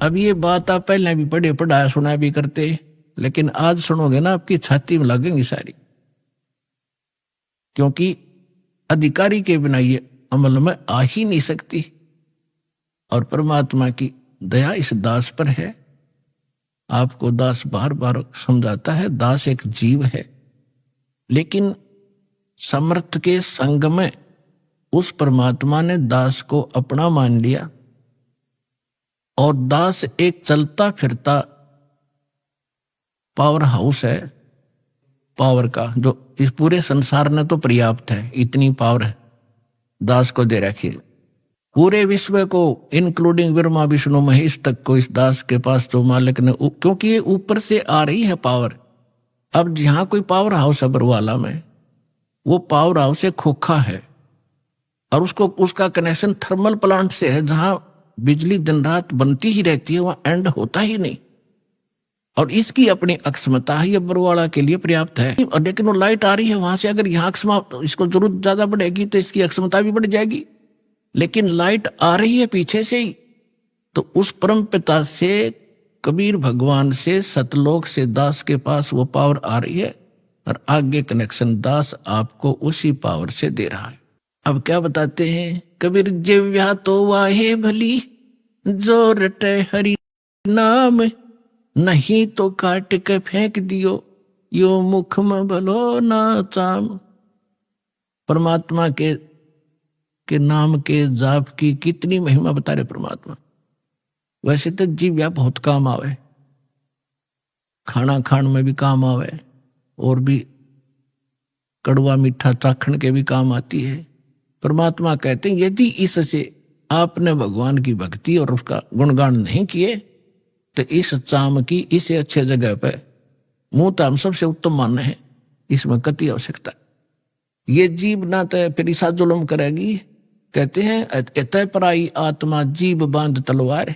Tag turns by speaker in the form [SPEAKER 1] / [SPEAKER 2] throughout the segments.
[SPEAKER 1] अब ये बात आप पहले भी पढ़े पढ़ाया सुना भी करते, लेकिन आज सुनोगे ना आपकी छाती में लगेंगी सारी, क्योंकि अधिकारी के बिना ये अमल में आ ही नहीं सकती। और परमात्मा की दया इस दास पर है। आपको दास बार बार समझाता है, दास एक जीव है, लेकिन समर्थ के संग में उस परमात्मा ने दास को अपना मान लिया, और दास एक चलता फिरता पावर हाउस है पावर का, जो इस पूरे संसार में तो पर्याप्त है। इतनी पावर है दास को दे रखी, पूरे विश्व को इंक्लूडिंग ब्रह्मा विष्णु महेश तक को इस दास के पास तो मालिक ने, क्योंकि ये ऊपर से आ रही है पावर। अब जहां कोई पावर हाउस है बरवाला में, वो पावर हाउस एक खोखा है, और उसका कनेक्शन थर्मल प्लांट से है, जहां बिजली दिन रात बनती ही रहती है, वहां एंड होता ही नहीं। और इसकी अपनी अक्षमता है, ये बरवाला के लिए पर्याप्त है। और लेकिन वो लाइट आ रही है वहां से, अगर यहाँ इसको जरूरत ज्यादा बढ़ेगी तो इसकी अक्षमता भी बढ़ जाएगी, लेकिन लाइट आ रही है पीछे से ही। तो उस परम पिता से, कबीर भगवान से, सतलोक से दास के पास वो पावर आ रही है, और आगे कनेक्शन दास आपको उसी पावर से दे रहा है। अब क्या बताते हैं कबीर, जिव्या तो वाहे भली जो रटे हरि नाम, नहीं तो काट के फेंक दियो यो मुख में भलो ना चाम। परमात्मा के नाम के जाप की कितनी महिमा बता रहे परमात्मा। वैसे तो जीव्या बहुत काम आवे, खाना खान में भी काम आवे, और भी कड़वा मीठा चाखण के भी काम आती है। परमात्मा कहते हैं यदि इससे आपने भगवान की भक्ति और उसका गुणगान नहीं किए, तो इस चाम की इसे अच्छे जगह पे मुंह ताम सबसे उत्तम मानना है, इसमें कति आवश्यकता। ये जीव ना तो फिर ईसा जुल्म करेगी। कहते हैं एतय पराई आत्मा जीव बांध तलवार,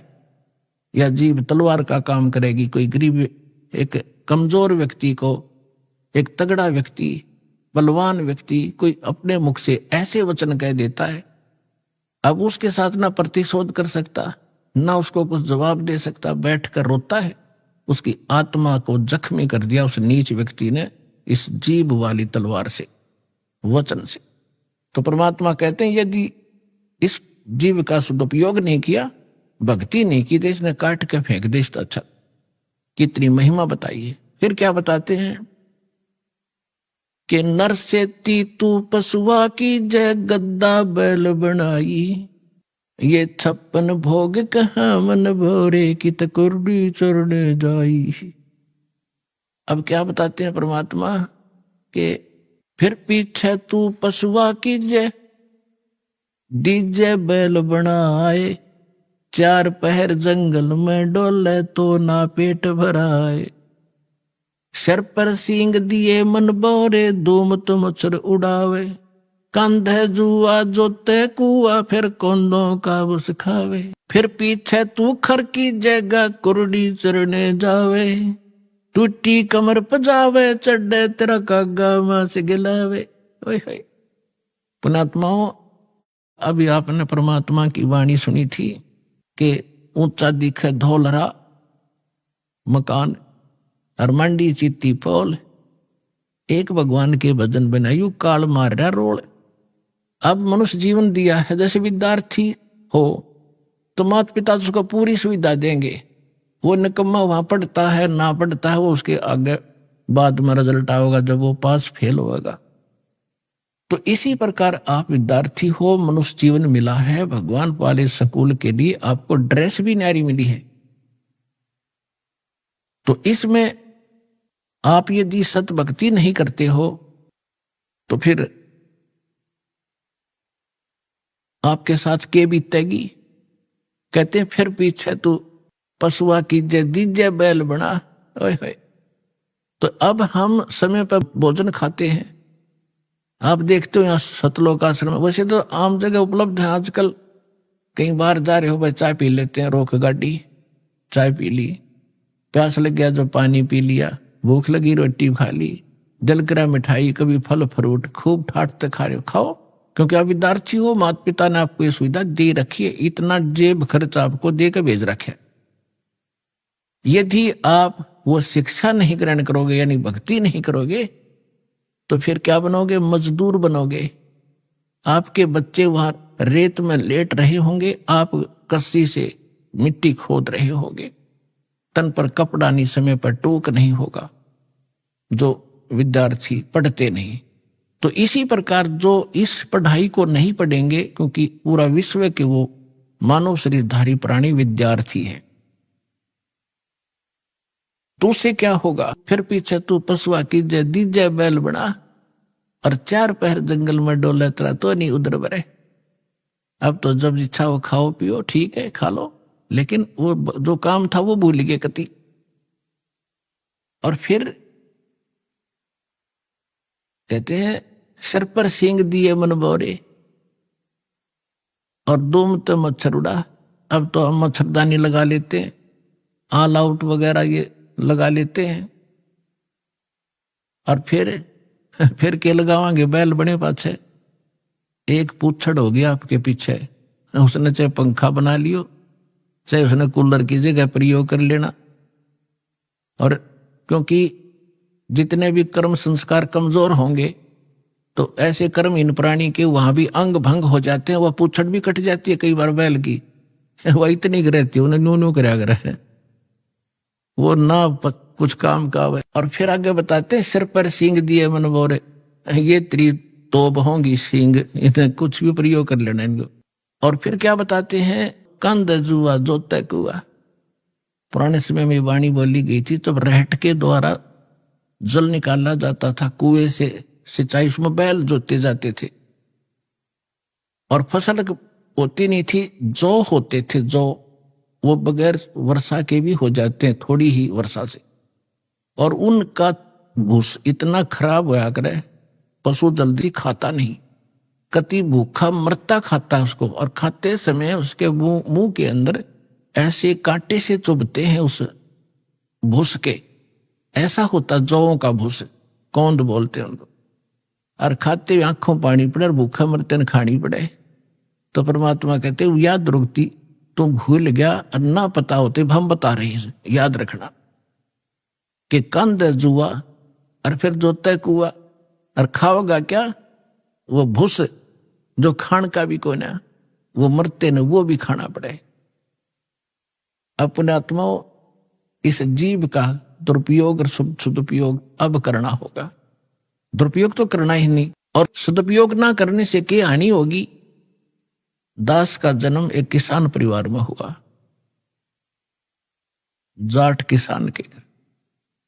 [SPEAKER 1] या जीव तलवार का काम करेगी। कोई गरीब, एक कमजोर व्यक्ति को एक तगड़ा व्यक्ति, बलवान व्यक्ति कोई अपने मुख से ऐसे वचन कह देता है, अब उसके साथ ना प्रतिशोध कर सकता, ना उसको कुछ जवाब दे सकता, बैठकर रोता है। उसकी आत्मा को जख्मी कर दिया उस नीच व्यक्ति ने इस जीभ वाली तलवार से, वचन से। तो परमात्मा कहते हैं यदि इस जीव का सदुपयोग नहीं किया, भक्ति नहीं की, तो इसने काट के फेंक दे। अच्छा, कितनी महिमा बताइए। फिर क्या बताते हैं कि नर से तू पशुआ की जय गद्दा बैल बनाई, ये 56 भोग कहाँ मन भोरे की तकुर्डी चढ़ने जाई। अब क्या बताते हैं परमात्मा के फिर पीछे तू पशुआ की जय डीजे बैल बनाए, 4 पहर जंगल में डोले तो ना पेट भराए, सर पर सींग दिए मन बोरे धूम तुम मच्छर उड़ावे, कंधे जुआ जोते कुआ फिर कोंदों का बस खावे, फिर पीछे तू खर की जगह कुर्डी चढ़ने जावे, टूटी कमर पजावे चढ़े तेरा कागा मां से गिलावे। पुणात्माओं, अभी आपने परमात्मा की वाणी सुनी थी कि ऊंचा दिखे धौलरा मकान और मंडी चित्ती पोल, एक भगवान के भजन बनायु काल मार रहा रोल। अब मनुष्य जीवन दिया है, जैसे विद्यार्थी हो तो माता पिता उसको पूरी सुविधा देंगे, वो निकम्मा वहां पढ़ता है ना पढ़ता है वो उसके आगे बाद में रिजल्ट आएगा जब वो पास फेल होगा। तो इसी प्रकार आप विद्यार्थी हो, मनुष्य जीवन मिला है, भगवान वाले स्कूल के लिए आपको ड्रेस भी न्यारी मिली है। तो इसमें आप यदि सत भक्ति नहीं करते हो तो फिर आपके साथ के बीतेगी। कहते हैं फिर पीछे तू पशुआ की जय दीजे बैल बना। ओए होए, तो अब हम समय पर भोजन खाते हैं। आप देखते हो यहाँ सतलोक आश्रम में, वैसे तो आम जगह उपलब्ध है आजकल, कहीं बाहर जा रहे हो भाई चाय पी लेते हैं, रोक गाड़ी चाय पी ली, प्यास लग गया जो पानी पी लिया, भूख लगी रोटी खा ली, दिल करा मिठाई, कभी फल फ्रूट खूब ठाटते खा रहे हो, खाओ, क्योंकि आप विद्यार्थी हो, माता पिता ने आपको ये सुविधा दे रखी है, इतना जेब खर्च आपको दे के भेज रखे। यदि आप वो शिक्षा नहीं ग्रहण करोगे यानी भक्ति नहीं करोगे तो फिर क्या बनोगे? मजदूर बनोगे। आपके बच्चे वहां रेत में लेट रहे होंगे, आप कस्सी से मिट्टी खोद रहे होंगे, तन पर कपड़ा नहीं, समय पर टोक नहीं होगा, जो विद्यार्थी पढ़ते नहीं। तो इसी प्रकार जो इस पढ़ाई को नहीं पढ़ेंगे, क्योंकि पूरा विश्व के वो मानव शरीरधारी प्राणी विद्यार्थी है, तो उससे क्या होगा? फिर पीछे तू पशुआ की जय दीजय बैल बना और 4 पहर जंगल में डोले तरा तो नहीं उधर बरे। अब तो जब इच्छा हो खाओ पियो, ठीक है खा लो, लेकिन वो जो काम था वो भूल गए कति। और फिर कहते हैं सिर पर सींग दिए मन बोरे और दुम तो मच्छर उड़ा। अब तो हम मच्छरदानी लगा लेते हैं, ऑल आउट वगैरह ये लगा लेते हैं, और फिर के लगावांगे? बैल बने पाछे एक पूछड़ हो गया आपके पीछे, उसने चाहे पंखा बना लियो, चाहे उसने कूलर की जगह प्रयोग कर लेना। और क्योंकि जितने भी कर्म संस्कार कमजोर होंगे तो ऐसे कर्महीन प्राणी के वहां भी अंग भंग हो जाते हैं, वह पूछड़ भी कट जाती है कई बार बैल की, वह इतनी रहती है, उन्हें न्यू न्यू कराया है, वो ना कुछ काम का है। और फिर आगे बताते हैं सिर पर सींग दिए मन बोरे, ये त्री तोब होंगी सींग, इन्हें कुछ भी प्रयोग कर लेना इनको। और फिर क्या बताते हैं? कंद जुआ जोते कुआ। पुराने समय में वाणी बोली गई थी, तब रहट के द्वारा जल निकाला जाता था कुएं से, सिंचाई उसमें बैल जोते जाते थे, और फसल होती नहीं थी, जौ होते थे, जौ वो बगैर वर्षा के भी हो जाते हैं, थोड़ी ही वर्षा से। और उनका भूस इतना खराब होया करे, पशु जल्दी खाता नहीं, कति भूखा मरता खाता उसको, और खाते समय उसके मुंह के अंदर ऐसे कांटे से चुभते हैं उस भूस के, ऐसा होता जौओं का भूस, कौंद बोलते हैं उनको। और खाते हुए आंखों पानी पड़े और भूखा मरते न खानी पड़े। तो परमात्मा कहते याद रुकती, तुम भूल गया और ना पता होते, हम बता रहे हैं, याद रखना कि कंद जुआ और फिर जोता कुआ, और खाओगा क्या? वो भूस जो खान का भी कोई ना, वो मरते न वो भी खाना पड़े। अपने आत्माओं इस जीव का दुरुपयोग और सदुपयोग अब करना होगा। दुरुपयोग तो करना ही नहीं, और सदुपयोग ना करने से क्या हानि होगी? दास का जन्म एक किसान परिवार में हुआ, जाट किसान के घर,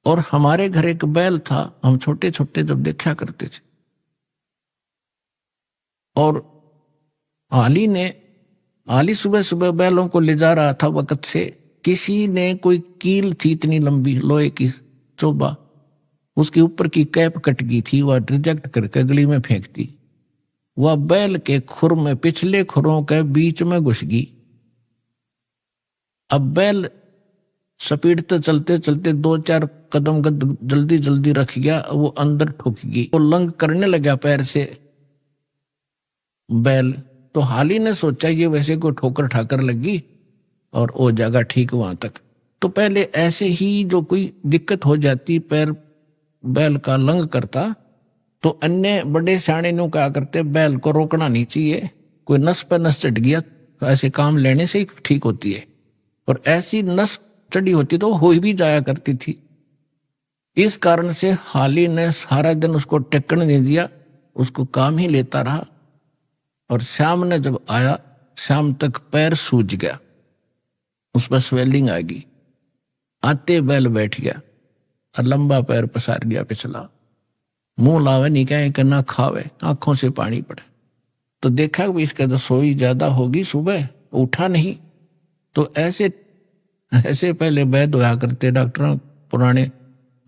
[SPEAKER 1] और हमारे घर एक बैल था, हम छोटे छोटे जब देखा करते थे। और हाली सुबह सुबह बैलों को ले जा रहा था, वक्त से किसी ने कोई कील थी इतनी लंबी लोहे की चोबा, उसके ऊपर की कैप कट गई थी, वह रिजेक्ट करके गली में फेंक दी। वह बैल के खुर में, पिछले खुरों के बीच में घुस गई। अब बैल स्पीड तो चलते चलते 2-4 कदम जल्दी जल्दी रख गया, वो अंदर ठुक गई, वो लंग करने लगा पैर से बैल। तो हाली ने सोचा ये वैसे कोई ठोकर ठाकर लगी और वो जाएगा ठीक वहां तक। तो पहले ऐसे ही जो कोई दिक्कत हो जाती, पैर बैल का लंग करता, तो अन्य बड़े सियाणे नु क्या करते, बैल को रोकना नहीं चाहिए, कोई नस पर नस चढ़ गया तो ऐसे काम लेने से ही ठीक होती है, और ऐसी नस चढ़ी होती तो हो भी जाया करती थी। इस कारण से हाली ने सारा दिन उसको टेकन नहीं दिया, उसको काम ही लेता रहा। और शाम ने जब आया, शाम तक पैर सूज गया, उस पर स्वेलिंग आ गई, आते बैल बैठ गया और लंबा पैर पसार गया पिछला, मुंह लावे नहीं कहे करना खावे, आंखों से पानी पड़े। तो देखा कि इसका तो सोई ज्यादा होगी, सुबह उठा नहीं। तो ऐसे पहले वैद्य होया करते डॉक्टर पुराने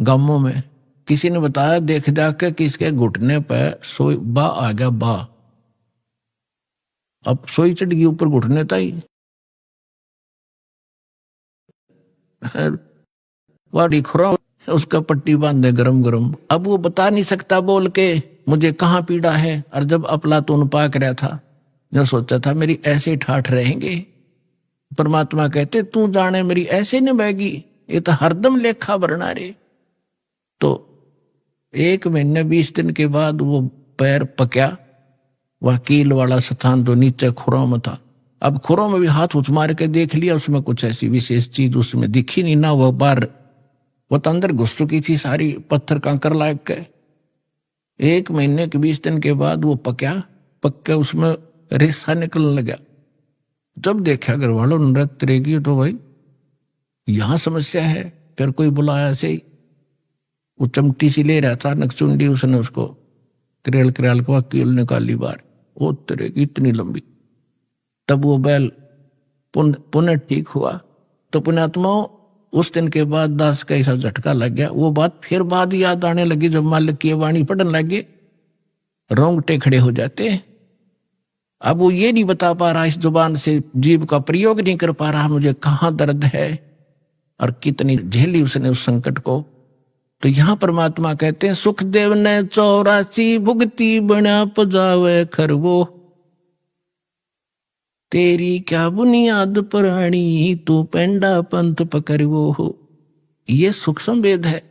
[SPEAKER 1] गांवों में। किसी ने बताया देख जाकर कि इसके घुटने पर सोई बा आ गया, बा, अब सोई चढ़ गई ऊपर घुटने ताई, वाड़ी खुरा, उसका पट्टी बांधे गरम गरम। अब वो बता नहीं सकता बोल के मुझे कहाँ पीड़ा है। और जब अफलातून पाक रहा था, जब सोचा था मेरी ऐसे ठाठ रहेंगे, परमात्मा कहते तू जाने मेरी ऐसे न बहगी, ये तो हरदम लेखा भरना रे। तो 1 महीने 20 दिन के बाद वो पैर पक्या, वकील वाला स्थान तो नीचे खुरों में था। अब खुरों में भी हाथ उठ मार के देख लिया, उसमें कुछ ऐसी विशेष चीज उसमें दिखी नहीं ना। वो बार वो तो अंदर घुस चुकी थी सारी, पत्थर कंकर लायक के। 1 महीने के 20 दिन के बाद वो पक्या, पक के उसमें रेसा निकलने लगा। जब देखा घर वालों नृत्य रहेगी तो भाई यहां समस्या है। फिर कोई बुलाया से ही, वो चमटी सी ले रहा था नकचुंडी, उसने उसको करेल करेल को वकील निकाली बार, वो तेरे की इतनी लंबी। तब वो बैल पुनः ठीक हुआ। तो पुण्यात्माओं उस दिन के बाद दास का ऐसा झटका लग गया। वो बात फिर बाद याद आने लगी, जब मालिक की वाणी पढ़ने लगे रोंगटे खड़े हो जाते। अब वो ये नहीं बता पा रहा, इस जुबान से जीभ का प्रयोग नहीं कर पा रहा, मुझे कहाँ दर्द है और कितनी झेली उसने उस संकट को। तो यहां परमात्मा कहते हैं, सुखदेव ने 84 भुगती बना पजावे खरवो, तेरी क्या बुनियाद पुरानी तू पेंडा पंथ पकड़वो हो। ये सूक्ष्म वेद है,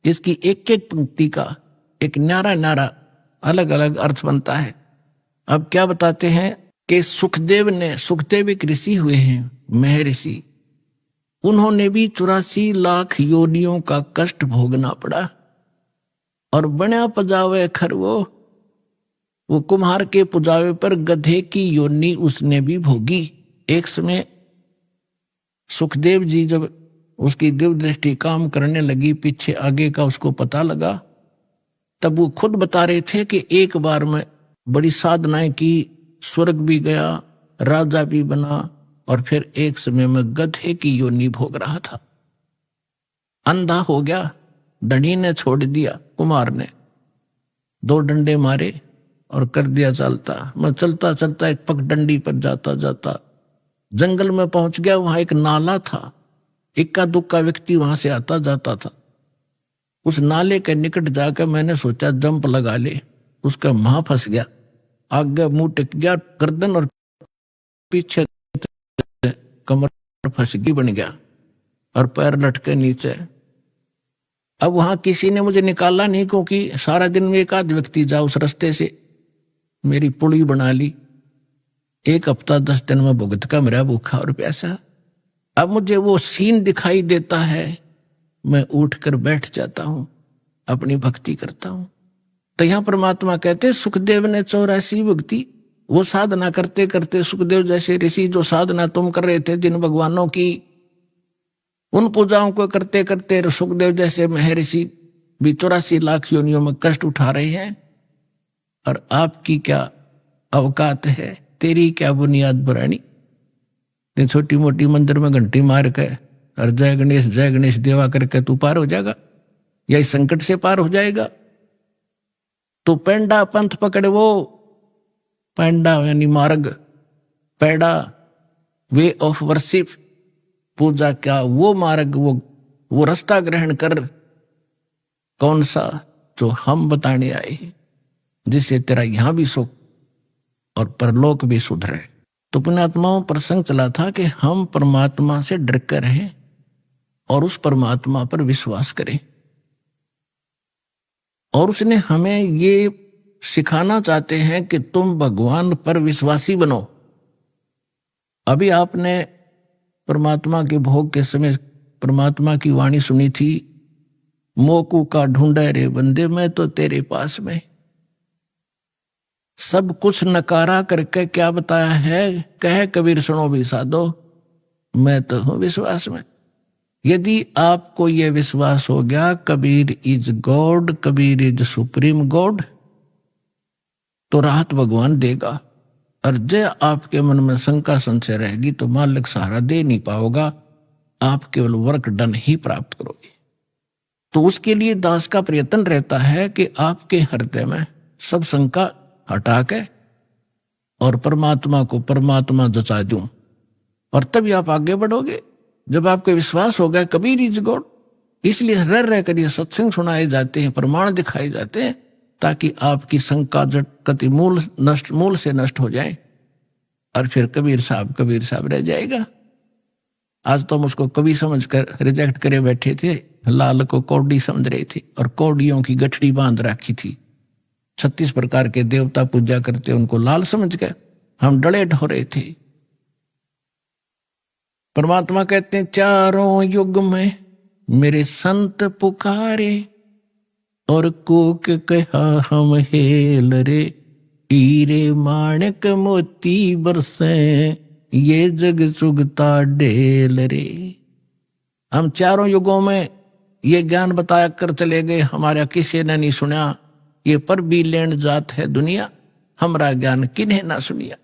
[SPEAKER 1] इसकी एक एक पंक्ति का एक न्यारा न्यारा अलग अलग अर्थ बनता है। अब क्या बताते हैं कि सुखदेव एक ऋषि हुए हैं, महर्षि। उन्होंने भी 84 लाख योनियों का कष्ट भोगना पड़ा। और बना पजावे खरवो, वो कुम्हार के पुजावे पर गधे की योनि उसने भी भोगी। एक समय सुखदेव जी जब उसकी दिव्य दृष्टि काम करने लगी, पीछे आगे का उसको पता लगा, तब वो खुद बता रहे थे कि एक बार में बड़ी साधनाएं की, स्वर्ग भी गया, राजा भी बना, और फिर एक समय में गधे की योनि भोग रहा था। अंधा हो गया, धनी ने छोड़ दिया, कुमार ने 2 डंडे मारे और कर दिया चलता। मैं चलता चलता एक पगडंडी पर जाता जाता जंगल में पहुंच गया। वहां एक नाला था, इक्का दुक्का व्यक्ति वहां से आता जाता था। उस नाले के निकट जाकर मैंने सोचा जंप लगा ले, उसका मुंह फंस गया, आगे मुंह टिक गया, गर्दन और पीछे कमर फंसगी बन गया और पैर लटके नीचे। अब वहां किसी ने मुझे निकाला नहीं, क्योंकि सारा दिन में एक आध व्यक्ति जा उस रास्ते से। मेरी पुली बना ली। 1 हफ्ता 10 दिन में भुगत का मेरा भूखा और प्यासा। अब मुझे वो सीन दिखाई देता है, मैं उठकर बैठ जाता हूं, अपनी भक्ति करता हूं। तो यहां परमात्मा कहते, सुखदेव ने 84 भुगती। वो साधना करते करते, सुखदेव जैसे ऋषि जो साधना तुम कर रहे थे जिन भगवानों की, उन पूजाओं को करते करते सुखदेव जैसे महर्षि भी 84 लाख योनियों में कष्ट उठा रहे हैं। और आपकी क्या अवकात है, तेरी क्या बुनियाद पुरानी। छोटी मोटी मंदिर में घंटी मार के और जय गणेश देवा करके तू पार हो जाएगा, या इस संकट से पार हो जाएगा। तो पेंडा पंथ पकड़े, वो पेंडा यानी मार्ग, पैडा वे ऑफ वर्शिप, पूजा का वो मार्ग, वो रास्ता ग्रहण कर। कौन सा? जो हम बताने आए, जिससे तेरा यहां भी सुख और परलोक भी सुधरे। तो पुण्यात्माओं प्रसंग चला था कि हम परमात्मा से डर कर रहें और उस परमात्मा पर विश्वास करें। और उसने हमें ये सिखाना चाहते हैं कि तुम भगवान पर विश्वासी बनो। अभी आपने परमात्मा के भोग के समय परमात्मा की वाणी सुनी थी, मोकू का ढूंढे रे बंदे मैं तो तेरे पास में। सब कुछ नकारा करके क्या बताया है, कहे कबीर सुनो भी साधो, मैं तो हूं विश्वास में। यदि आपको यह विश्वास हो गया Kabir is God, Kabir is supreme God, तो राहत भगवान देगा। और जय आपके मन में शंका संशय रहेगी तो मालिक सहारा दे नहीं पाओगा, आप केवल वर्क डन ही प्राप्त करोगे। तो उसके लिए दास का प्रयत्न रहता है कि आपके हृदय में सब शंका हटा के और परमात्मा को परमात्मा जचा दूं, और तभी आप आगे बढ़ोगे। जब आपको विश्वास होगा कबीर इज गॉड, इसलिए रह रह कर ये सत्संग सुनाए जाते हैं, प्रमाण दिखाए जाते हैं, ताकि आपकी शंका जट कति मूल से नष्ट हो जाए और फिर कबीर साहब रह जाएगा। आज तो हम उसको कवि समझ कर रिजेक्ट करे बैठे थे, लाल को कौड़ी समझ रहे थे और कौड़ियों की गठड़ी बांध रखी थी। 36 प्रकार के देवता पूजा करते, उनको लाल समझ गए, हम डले ढो रहे थे। परमात्मा कहते हैं चारों युग में मेरे संत पुकारे और कोक कहा हम हेल रे, हीरे माणक मोती बरसे ये जग सुगता ढेल रे। हम चारों युगों में ये ज्ञान बताया कर चले गए, हमारा किसी ने नहीं सुना। ये पर भी लेन जात है दुनिया, हमारा ज्ञान किन्हें ना सुनिया।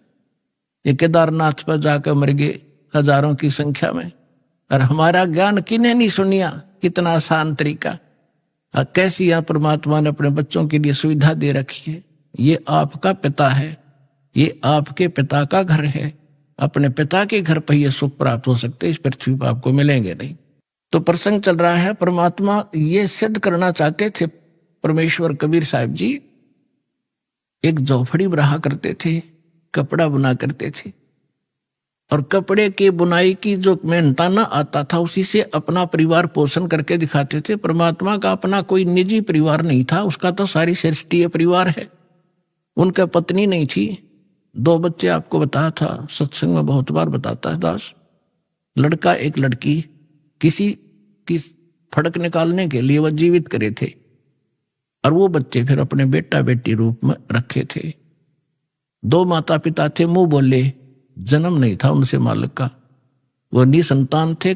[SPEAKER 1] ये केदारनाथ पर जाकर मर गए हजारों की संख्या में, और हमारा ज्ञान किन्हें नहीं सुनिया। कितना आसान तरीका, कैसी यहाँ परमात्मा ने अपने बच्चों के लिए सुविधा दे रखी है। ये आपका पिता है, ये आपके पिता का घर है, अपने पिता के घर पर यह सुख प्राप्त हो सकते, इस पृथ्वी पर आपको मिलेंगे नहीं। तो प्रसंग चल रहा है, परमात्मा ये सिद्ध करना चाहते थे। परमेश्वर कबीर साहब जी एक झोपड़ी रहा करते थे, कपड़ा बुना करते थे, और कपड़े के बुनाई की जो मेहनताना आता था उसी से अपना परिवार पोषण करके दिखाते थे। परमात्मा का अपना कोई निजी परिवार नहीं था, उसका तो सारी सृष्टि परिवार है। उनका पत्नी नहीं थी, 2 बच्चे आपको बताया था, सत्संग में बहुत बार बताता है दास। लड़का एक लड़की, किसी की फड़क निकालने के लिए वह जीवित करे थे, और वो बच्चे फिर अपने बेटा बेटी रूप में रखे थे। 2 माता पिता थे, मुंह बोले, जन्म नहीं था उनसे मालिक का, वो निसंतान थे।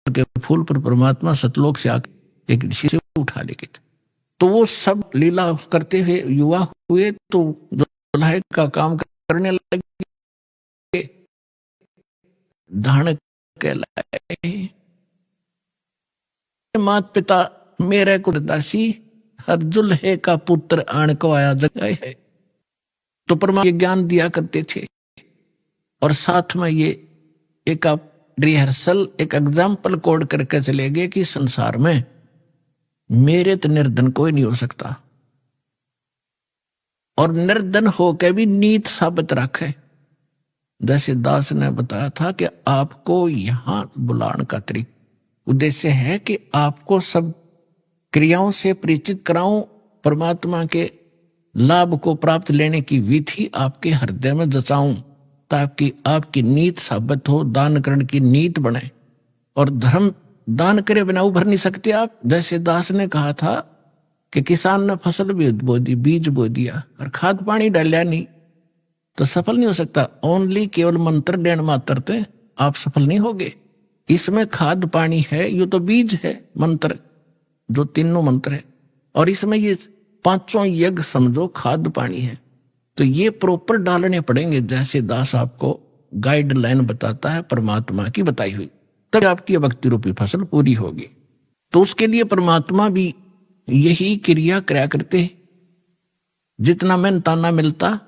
[SPEAKER 1] के फूल पर परमात्मा सतलोक से आकर एक ऋषि से उठा लेके थे। तो वो सब लीला करते हुए युवा हुए, तो दुल्हे का काम करने लगे, धान कहलाए। माता पिता मेरे को दासी, हर दुल्हे का पुत्र आण को आया जगह है। तो परमात्मा ये ज्ञान दिया करते थे, और साथ में ये एक रिहर्सल, एक एग्जाम्पल कोड करके चले गए कि संसार में मेरे तो निर्धन कोई नहीं हो सकता, और निर्धन होकर भी नीत साबित रखे। जैसे दास ने बताया था कि आपको यहां बुलाने का उद्देश्य है कि आपको सब क्रियाओं से परिचित कराऊं, परमात्मा के लाभ को प्राप्त लेने की विधि आपके हृदय में जचाऊं, ताकि आपकी नीत साबित हो, दान करण की नीत बने। और धर्म दान करे बिना उभर नहीं सकते आप। जैसे दास ने कहा था कि किसान ने फसल भी बो दी, बीज बो दिया, और खाद पानी डालिया नहीं, तो सफल नहीं हो सकता। ओनली केवल मंत्र देण मात्र थे आप सफल नहीं होगे। इसमें खाद पानी है, ये तो बीज है, मंत्र जो तीनों मंत्र है, और इसमें ये 5 यज्ञ समझो खाद पानी है। तो ये प्रॉपर डालने पड़ेंगे, जैसे दास आपको गाइडलाइन बताता है परमात्मा की बताई हुई, तब आपकी भक्ति रूपी फसल पूरी होगी। तो उसके लिए परमात्मा भी यही क्रिया कराया करते हैं। जितना मेहनताना मिलता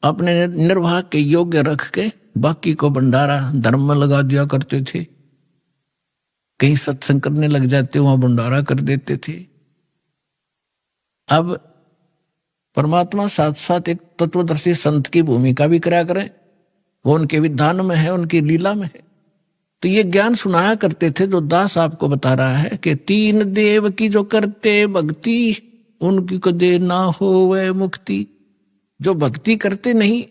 [SPEAKER 1] अपने निर्वाह के योग्य रख के बाकी को भंडारा धर्म में लगा दिया करते थे। कहीं सत्संग करने लग जाते वहां भंडारा कर देते थे। अब परमात्मा साथ साथ एक तत्वदर्शी संत की भूमिका भी कराया करें, वो उनके विधान में है, उनकी लीला में है। तो ये ज्ञान सुनाया करते थे जो दास आपको बता रहा है कि 3 देव की जो करते भक्ति, उनकी कदे ना हो वह मुक्ति। जो भक्ति करते नहीं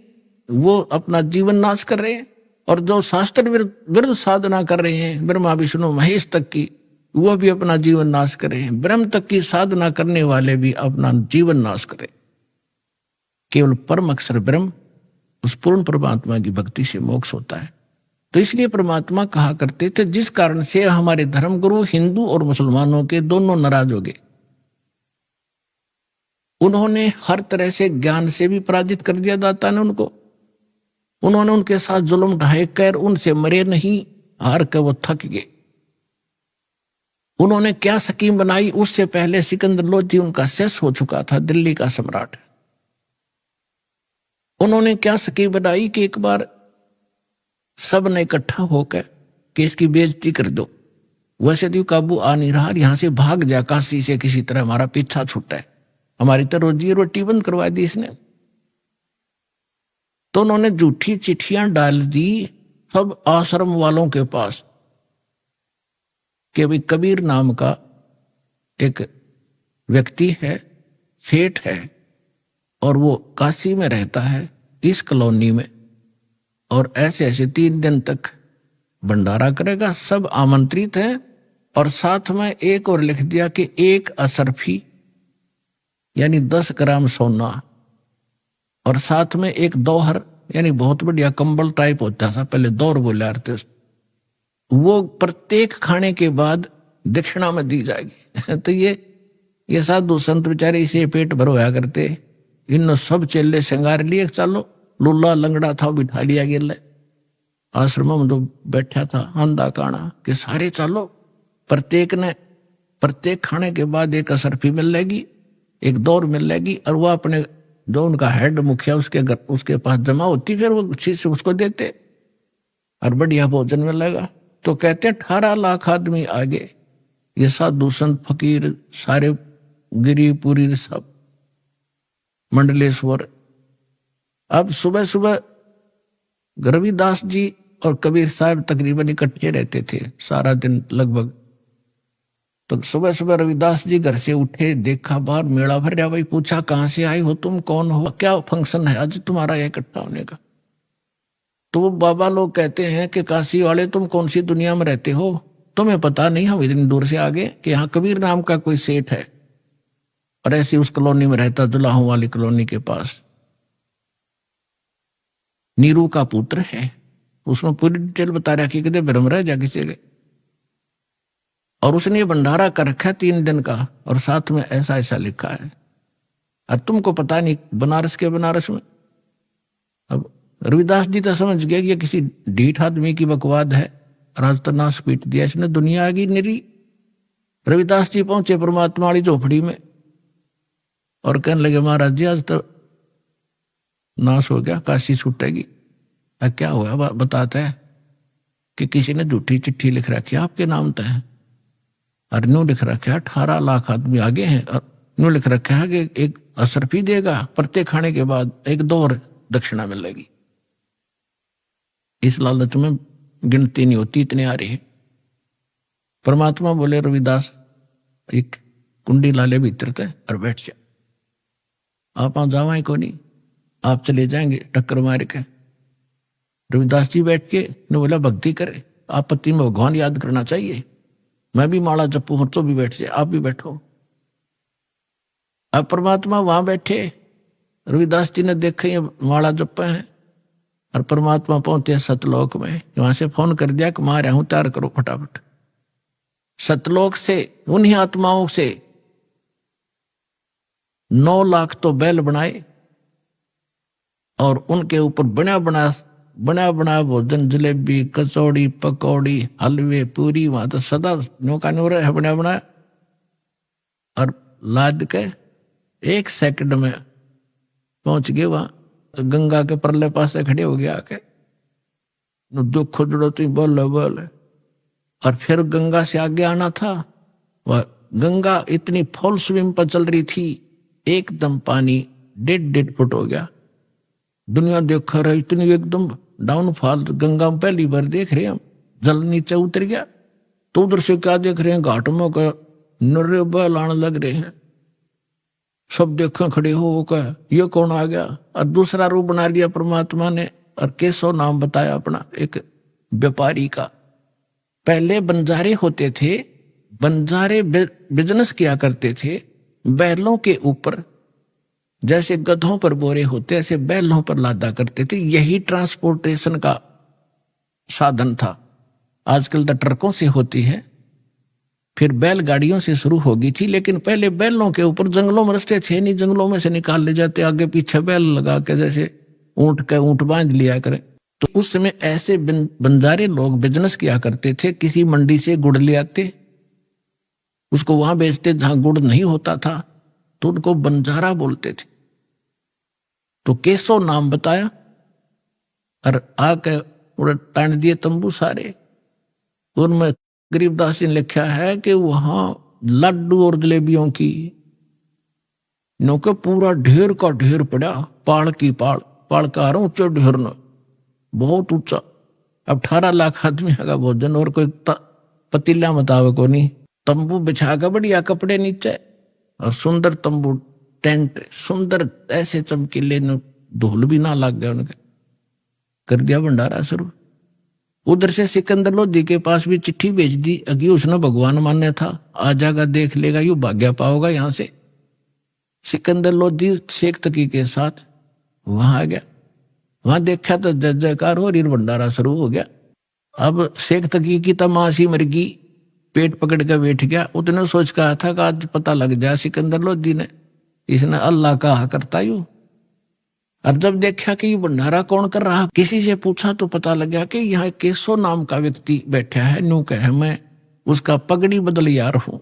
[SPEAKER 1] वो अपना जीवन नाश कर रहे हैं, और जो शास्त्र विरुद्ध साधना कर रहे हैं ब्रह्मा विष्णु महेश तक की, वो भी अपना जीवन नाश कर रहे हैं। ब्रह्म तक की साधना करने वाले भी अपना जीवन नाश करें। केवल परम अक्षर ब्रह्म, उस पूर्ण परमात्मा की भक्ति से मोक्ष होता है। तो इसलिए परमात्मा कहा करते थे, जिस कारण से हमारे धर्मगुरु हिंदू और मुसलमानों के दोनों नाराज हो गए। उन्होंने हर तरह से ज्ञान से भी पराजित कर दिया दाता ने उनको। उन्होंने उनके साथ जुल्म ढाए कर उनसे मरे नहीं, हार कर वो थक गए। उन्होंने क्या स्कीम बनाई, उससे पहले सिकंदर लोधी उनका शेष हो चुका था, दिल्ली का सम्राट। उन्होंने क्या स्कीम बनाई कि एक बार सब ने इकट्ठा होकर कि इसकी बेइज्जती कर दो। वैसे तो काबू आ नहीं रहा, यहां से भाग जा काशी से, किसी तरह हमारा पीछा छूटा है, हमारी तो रोजी रोटी बंद करवा दी इसने। तो उन्होंने झूठी चिट्ठियां डाल दी सब आश्रम वालों के पास कि भाई कबीर नाम का एक व्यक्ति है, सेठ है, और वो काशी में रहता है इस कॉलोनी में, और ऐसे ऐसे 3 दिन तक भंडारा करेगा, सब आमंत्रित हैं। और साथ में एक और लिख दिया कि 1 असरफी यानी 10 ग्राम सोना, और साथ में एक दोहर यानी बहुत बढ़िया कंबल टाइप होता था पहले, दौर बोले आते, वो प्रत्येक खाने के बाद दक्षिणा में दी जाएगी। तो ये साधु संत बेचारे इसे पेट भर होया करते। इन सब चेले श्रृंगार लिए, चलो लुल्ला लंगड़ा था बिठा लिया गया आश्रम में, तो बैठा था आंधा काना कि सारे चलो, प्रत्येक खाने के बाद 1 असरफी मिल लेगी, 1 दौर मिल लेगी, और वो अपने जो उनका हेड मुखिया उसके पास जमा होती, फिर वो चीज से उसको देते और बढ़िया भोजन मिलेगा। तो कहते 18 लाख आदमी आगे, ये साधु संत फकीर सारे गिरी पुरी सब मंडलेश्वर। अब सुबह सुबह रविदास जी और कबीर साहब तकरीबन इकट्ठे रहते थे सारा दिन लगभग। तो सुबह सुबह रविदास जी घर से उठे, देखा बाहर मेला भर रहा, भाई पूछा कहाँ से आए हो तुम, कौन हो, क्या फंक्शन है आज तुम्हारा इकट्ठा होने का। तो वो बाबा लोग कहते हैं कि काशी वाले तुम कौन सी दुनिया में रहते हो, तुम्हें पता नहीं हम इतनी दूर से आ गए कि यहाँ कबीर नाम का कोई सेठ है, और ऐसी उस कॉलोनी में रहता, दुलाहों वाली कॉलोनी के पास, नीरू का पुत्र है। उसमें पूरी डिटेल बता रहा कि कितने भ्रम रह जा किसी गए, और उसने ये भंडारा कर रखा 3 दिन का, और साथ में ऐसा ऐसा लिखा है, और तुमको पता नहीं बनारस के बनारस में। अब रविदास जी तो समझ गए कि ये किसी ढीठ आदमी की बकवाद है, और आज तो नाश पीट दिया इसने, दुनिया आ गई निरी। रविदास जी पहुंचे परमात्मा वाली झोपड़ी में और कहने लगे महाराज जी आज तो नाश हो गया, काशी छूटेगी। क्या हुआ बताता है कि किसी ने झूठी चिट्ठी लिख रखी आपके नाम तय है, और न्यू लिख रखा है 18 लाख आदमी आगे हैं, और न्यू लिख रखा है कि 1 असरफी देगा, प्रत्येक खाने के बाद 1 दौर दक्षिणा मिलेगी। इस लालच में गिनती नहीं होती, इतने आ रही है। परमात्मा बोले रविदास एक कुंडी लाले भीतर थे और बैठ जा, आप वहां जावाएं को नहीं, आप चले जाएंगे टक्कर मार के। रविदास जी बैठ के ने बोला भक्ति करे, आपत्ति में भगवान याद करना चाहिए, मैं भी माला जपू तो भी बैठ जाए, आप भी बैठो। अब परमात्मा वहां बैठे, रविदास जी ने देखे ये माला जप है, और परमात्मा पहुंचे सतलोक में। वहां से फोन कर दिया कि मैं आ रहा हूं, तैयार करो फटाफट। सतलोक से उन्हीं आत्माओं से 9 लाख तो बैल बनाए, और उनके ऊपर बना बना भोजन, जलेबी कचौड़ी पकौड़ी हलवे पूरी, वहां तो सदा नो का नो रहे बना बनाया, और लाद के 1 सेकंड में पहुंच गए वहां, गंगा के परले पास से खड़े हो गया आके, दुख जुड़ो तुम बोल। और फिर गंगा से आगे आना था, वह गंगा इतनी फुल स्विम पर चल रही थी, एकदम पानी 1.5 फुट हो गया। दुनिया देखा रहा इतनी एकदम डाउनफॉल, गंगा में पहली बार देख रहे हैं हम, जल नीचे उतर गया। तो उधर से क्या देख रहे हैं, घाट में का नर्रे बैल आने लग रहे हैं, सब देखें खड़े होकर ये कौन आ गया। और दूसरा रूप बना लिया परमात्मा ने, और केशव नाम बताया अपना एक व्यापारी का। पहले बंजारे होते थे, बंजारे बिजनेस किया करते थे, बैलों के ऊपर जैसे गधों पर बोरे होते ऐसे बैलों पर लादा करते थे, यही ट्रांसपोर्टेशन का साधन था। आजकल तो ट्रकों से होती है, फिर बैलगाड़ियों से शुरू होगी थी, लेकिन पहले बैलों के ऊपर, जंगलों में रास्ते थे नहीं, जंगलों में से निकाल ले जाते, आगे पीछे बैल लगा के जैसे ऊंट बांध लिया करें। तो उस समय ऐसे बंजारे लोग बिजनेस किया करते थे, किसी मंडी से गुड़ ले आते, उसको वहां बेचते जहां गुड़ नहीं होता था, तो उनको बंजारा बोलते थे। तो केशव नाम बताया, और आके तान दिए तंबू सारे। उनमें गरीबदास जी ने लिखा है कि वहां लड्डू और जलेबियों की नौके पूरा ढेर का ढेर पड़ा, पाड़ की पाड़, पालकार ऊंचो ढिरनो, बहुत ऊंचा। अब 18 लाख आदमी का भोजन, और कोई पतीला बतावे को नहीं। तंबू बिछा कर बढ़िया कपड़े नीचे, और सुंदर तंबू टेंट सुंदर, ऐसे चमकीले, धूल भी ना लग गया उनके। कर दिया भंडारा शुरू। उधर से सिकंदर लोधी के पास भी चिट्ठी भेज दी, अगी उसने भगवान मान्य था, आ जाएगा देख लेगा, यू भाग्य पाओगा यहां से। सिकंदर लोधी शेख तकी के साथ वहां आ गया। वहां देखा तो जय जयकार हो रही, भंडारा शुरू हो गया। अब शेख तकी की तमाशी मर गई, पेट पकड़ के बैठ गया। उतने सोच कहा था कि आज पता लग जाए सिकंदर लोधी ने, इसने अल्लाह कहा करता यू। और जब देखा कि ये भंडारा कौन कर रहा, किसी से पूछा तो पता लगा कि यहाँ केशव नाम का व्यक्ति बैठा है। न्यू कहे मैं उसका पगड़ी बदल यार हूं,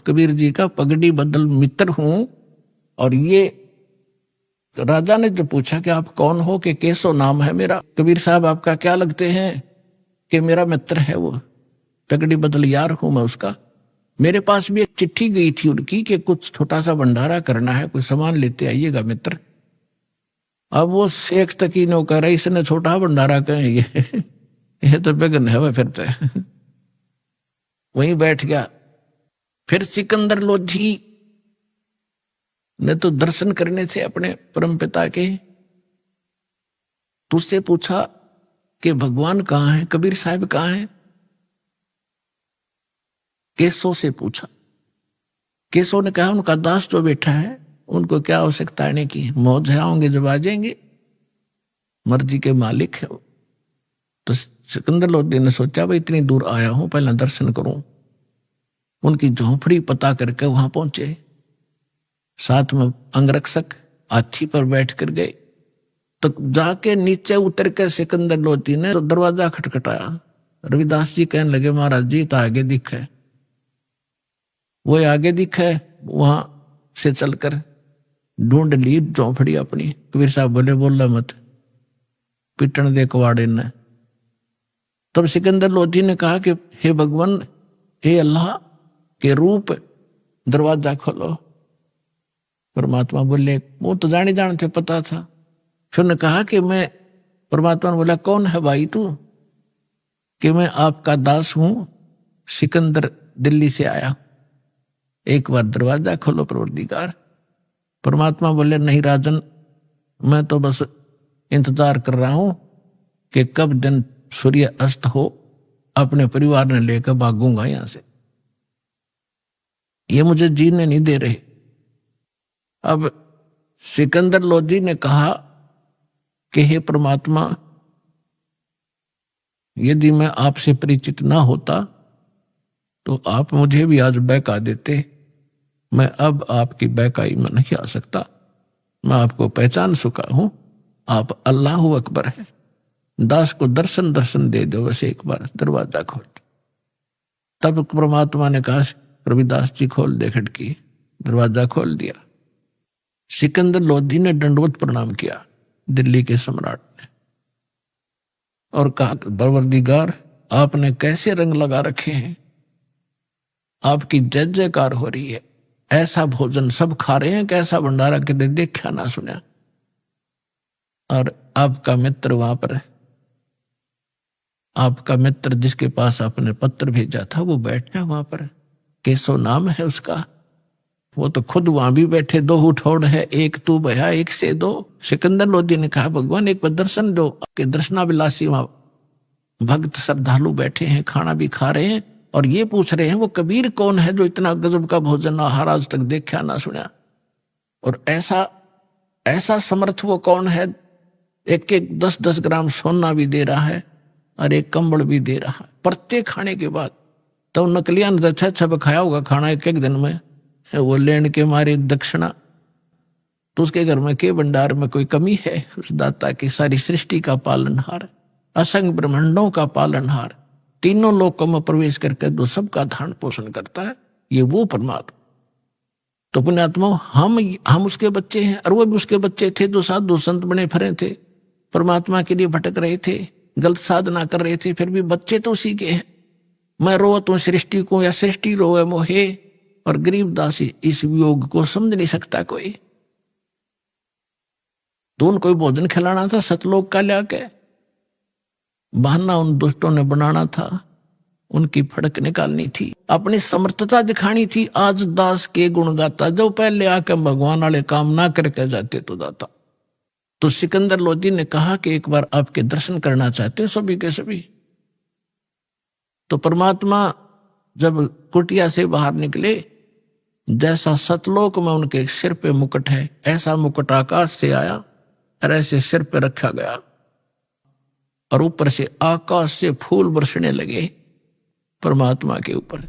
[SPEAKER 1] कबीर जी का पगड़ी बदल मित्र हूं। और ये राजा ने जो पूछा कि आप कौन हो, कि केशव नाम है मेरा, कबीर साहब आपका क्या लगते हैं, कि मेरा मित्र है वो, पगड़ी बदल यार हूं मैं उसका। मेरे पास भी एक चिट्ठी गई थी उनकी कि कुछ छोटा सा भंडारा करना है, कोई सामान लेते आइएगा मित्र। अब वो शेख तकी ने कह रहा, इसने छोटा भंडारा कहे ये तो बेगन है वह फिरते। वहीं बैठ गया। फिर सिकंदर लोधी ने तो दर्शन करने से अपने परम पिता के, तुझसे पूछा कि भगवान कहाँ है, कबीर साहब कहाँ है। केशव से पूछा। केशव ने कहा उनका दास जो बैठा है, उनको क्या आवश्यकता आने की, मौज है, आएंगे जब आ जाएंगे, मर्जी के मालिक है वो। तो सिकंदर लोधी ने सोचा भाई इतनी दूर आया हूं, पहले दर्शन करूं। उनकी झोंपड़ी पता करके वहां पहुंचे। साथ में अंगरक्षक हाथी पर बैठ कर गए। तो जाके नीचे उतर के सिकंदर लोधी ने तो दरवाजा खटखटाया। रविदास जी कहने लगे महाराज जी तो आगे दिखे। वो आगे दिखे, वहां से चलकर ढूंढ ली झोंपड़ी अपनी। कबीर साहब बोले बोला मत, पिटन दे कवाड़े ने। तब सिकंदर लोधी ने कहा कि हे भगवान, हे अल्लाह के रूप, दरवाजा खोलो। परमात्मा बोले वो तो जाने जानते पता था। फिर ने कहा कि मैं, परमात्मा ने बोला कौन है भाई तू, कि मैं आपका दास हूं, सिकंदर दिल्ली से आया, एक बार दरवाजा खोलो परवरदिगार। परमात्मा बोले नहीं राजन, मैं तो बस इंतजार कर रहा हूं कि कब दिन सूर्य अस्त हो, अपने परिवार ने लेकर भागूंगा यहां से, ये मुझे जीने नहीं दे रहे। अब सिकंदर लोधी ने कहा कि हे परमात्मा, यदि मैं आपसे परिचित ना होता तो आप मुझे भी आज बहका देते। मैं अब आपकी बहकाई में नहीं आ सकता, मैं आपको पहचान चुका हूं, आप अल्लाह अकबर है। दास को दर्शन दे दो बस एक बार, दरवाजा खोल। तब परमात्मा ने कहा रविदास जी खोल दे खिड़की। दरवाजा खोल दिया। सिकंदर लोधी ने दंडवत प्रणाम किया दिल्ली के सम्राट ने, और कहा परवरदिगार आपने कैसे रंग लगा रखे हैं, आपकी जय जयकार हो रही है, ऐसा भोजन सब खा रहे हैं, कैसा भंडारा कदे देखा ना सुना। और आपका मित्र वहां पर है, आपका मित्र जिसके पास आपने पत्र भेजा था वो बैठा है वहां पर, केशव नाम है उसका, वो तो खुद वहां भी बैठे, दो उठौड़ है, एक तू भया एक से दो। सिकंदर लोधी ने कहा भगवान एक बार दर्शन दो, आपके दर्शनाभिलाषी वहां भक्त श्रद्धालु बैठे हैं, खाना भी खा रहे हैं, और ये पूछ रहे हैं वो कबीर कौन है जो इतना गजब का भोजन आहार आज तक देखा ना सुना, और ऐसा ऐसा समर्थ वो कौन है, एक एक 10-10 ग्राम सोना भी दे रहा है और एक कंबल भी दे रहा है प्रत्येक खाने के बाद। तो नकलिया ने अच्छा खाया होगा खाना एक एक दिन में, वो लेने के मारे दक्षिणा। तो उसके घर में के भंडार में कोई कमी है, उस दाता की सारी सृष्टि का पालनहार, असंग ब्रह्मांडों का पालनहार, तीनों लोकों में प्रवेश करके दो सबका धारण पोषण करता है, ये वो परमात्मा। तो पुण्यात्मा हम उसके बच्चे हैं, और वो भी उसके बच्चे थे जो साधु संत बने फिरे थे, परमात्मा के लिए भटक रहे थे, गलत साधना कर रहे थे, फिर भी बच्चे तो उसी के हैं। मैं रोवत हूं सृष्टि को या सृष्टि रोए मोहे, और गरीब दासी इस वियोग को समझ नहीं सकता कोई। तो उनको ही भोजन खिलाना था सतलोक का लाके, बहाना उन दुष्टों ने बनाना था, उनकी फड़क निकालनी थी, अपनी समर्थता दिखानी थी। आज दास के गुण गाता, जो पहले आकर भगवान वाले काम ना करके जाते तो जाता। तो सिकंदर लोधी ने कहा कि एक बार आपके दर्शन करना चाहते हैं सभी के सभी। तो परमात्मा जब कुटिया से बाहर निकले, जैसा सतलोक में उनके सिर पे मुकुट है, ऐसा मुकुट आकाश से आया और ऐसे सिर पे रखा गया, और ऊपर से आकाश से फूल बरसने लगे परमात्मा के ऊपर।